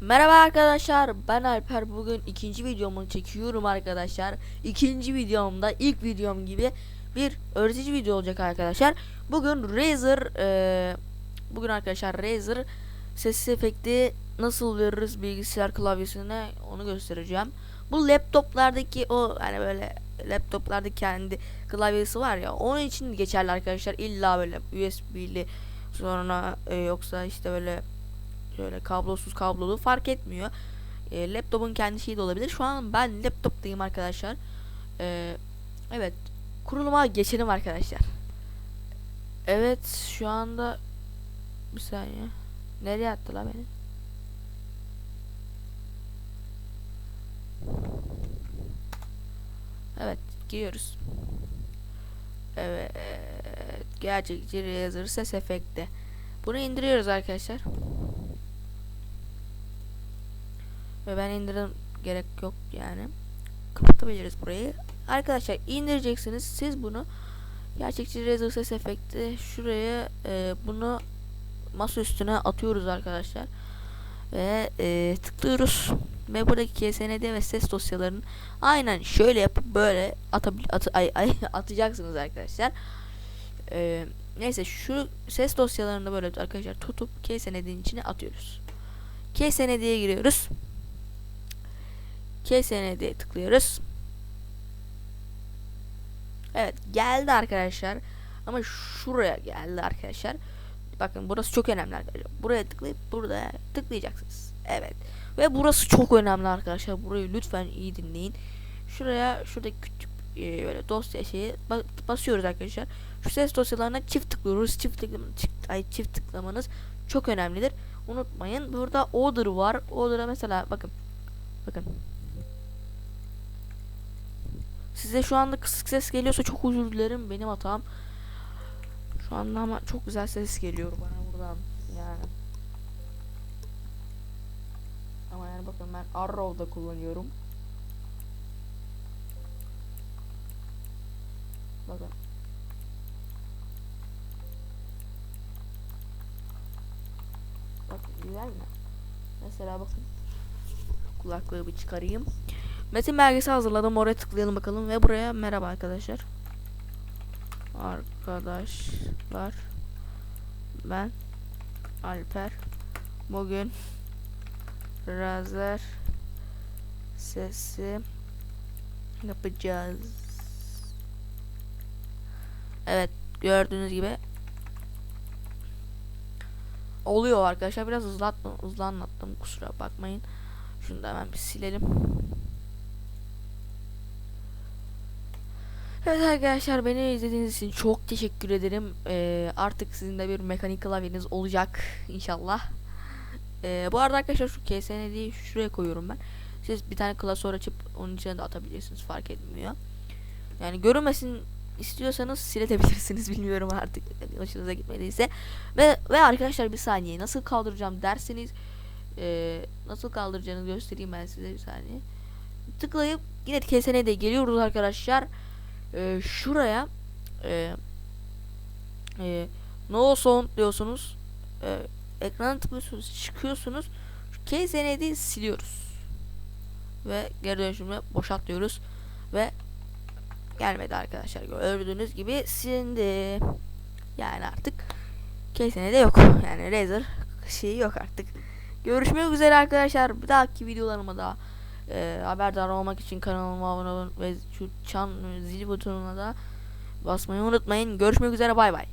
Merhaba arkadaşlar, ben Alper. Bugün ikinci videomu çekiyorum arkadaşlar. İkinci videomda ilk videom gibi bir öğretici video olacak arkadaşlar. Bugün arkadaşlar Razer ses efekti nasıl veririz bilgisayar klavyesine, onu göstereceğim. Bu laptoplardaki o hani böyle laptoplarda kendi klavyesi var ya, onun için geçerli arkadaşlar. İlla böyle USB'li sonra yoksa işte böyle şöyle kablosuz kablolu fark etmiyor. Laptopun kendi şeyi de olabilir. Şu an ben laptoptayım arkadaşlar. Evet, kuruluma geçelim arkadaşlar. Evet, şu anda bir saniye. Nereye attı la beni? Evet, giriyoruz. Evet, gerçekçi Razer ses efekti. Bunu indiriyoruz arkadaşlar. Ve ben indirdim, gerek yok yani. Kapatabiliriz burayı. Arkadaşlar indireceksiniz siz bunu. Gerçekçi Razer ses efekti. Şuraya bunu masa üstüne atıyoruz arkadaşlar. Ve tıklıyoruz. Ve buradaki KSND ve ses dosyalarını aynen şöyle yapıp böyle atacaksınız arkadaşlar. Neyse, şu ses dosyalarını böyle arkadaşlar tutup KSND'nin içine atıyoruz. KSND'ye giriyoruz. KSND'ye tıklıyoruz. Evet, geldi arkadaşlar. Ama şuraya geldi arkadaşlar. Bakın, burası çok önemli arkadaşlar. Buraya tıklayıp burada tıklayacaksınız. Evet. Ve burası çok önemli arkadaşlar. Burayı lütfen iyi dinleyin. Şurada küçük böyle dosya şeyi basıyoruz arkadaşlar. Şu ses dosyalarına çift tıklıyoruz. Çift tıklamanız çok önemlidir. Unutmayın. Burada order var. Order'a mesela bakın. Size şu anda kısık ses geliyorsa çok özür dilerim, benim hatam. Şu anda ama çok güzel ses geliyor bana buradan yani. Ama yani bakın, ben Arrow'da kullanıyorum. Bakın. Bakın, güzel mi? Mesela bakın. Kulaklığı bir çıkarayım. Metin belgesi hazırladım. Oraya tıklayalım bakalım ve buraya merhaba arkadaşlar. Arkadaşlar, ben Alper. Bugün Razer sesi yapacağız. Evet, gördüğünüz gibi oluyor arkadaşlar. Biraz hızlı anlattım, kusura bakmayın. Şunu da hemen bir silelim. Evet arkadaşlar, beni izlediğiniz için çok teşekkür ederim. Artık sizin de bir mekanik klavyeniz olacak inşallah. Bu arada arkadaşlar, şu KSND'yi şuraya koyuyorum ben. Siz bir tane klasör açıp onun içine de atabilirsiniz, fark etmiyor. Yani görünmesin istiyorsanız silebilirsiniz, bilmiyorum artık hoşunuza gitmediyse. Ve arkadaşlar, bir saniye, nasıl kaldıracağım derseniz nasıl kaldıracağını göstereyim ben size, bir saniye. Tıklayıp yine KSND'ye geliyoruz arkadaşlar. Şuraya no sound diyorsunuz. Ekrana tıklıyorsunuz, çıkıyorsunuz. KSND'yi siliyoruz. Ve geri dönüşümle boşalt diyoruz. Ve gelmedi arkadaşlar. Gördüğünüz gibi silindi. Yani artık KSND yok. Yani Razer şeyi yok artık. Görüşmek üzere arkadaşlar. Bir dahaki videolarıma da haberdar olmak için kanalıma abone olun ve şu çan zil butonuna da basmayı unutmayın. Görüşmek üzere, bay bay.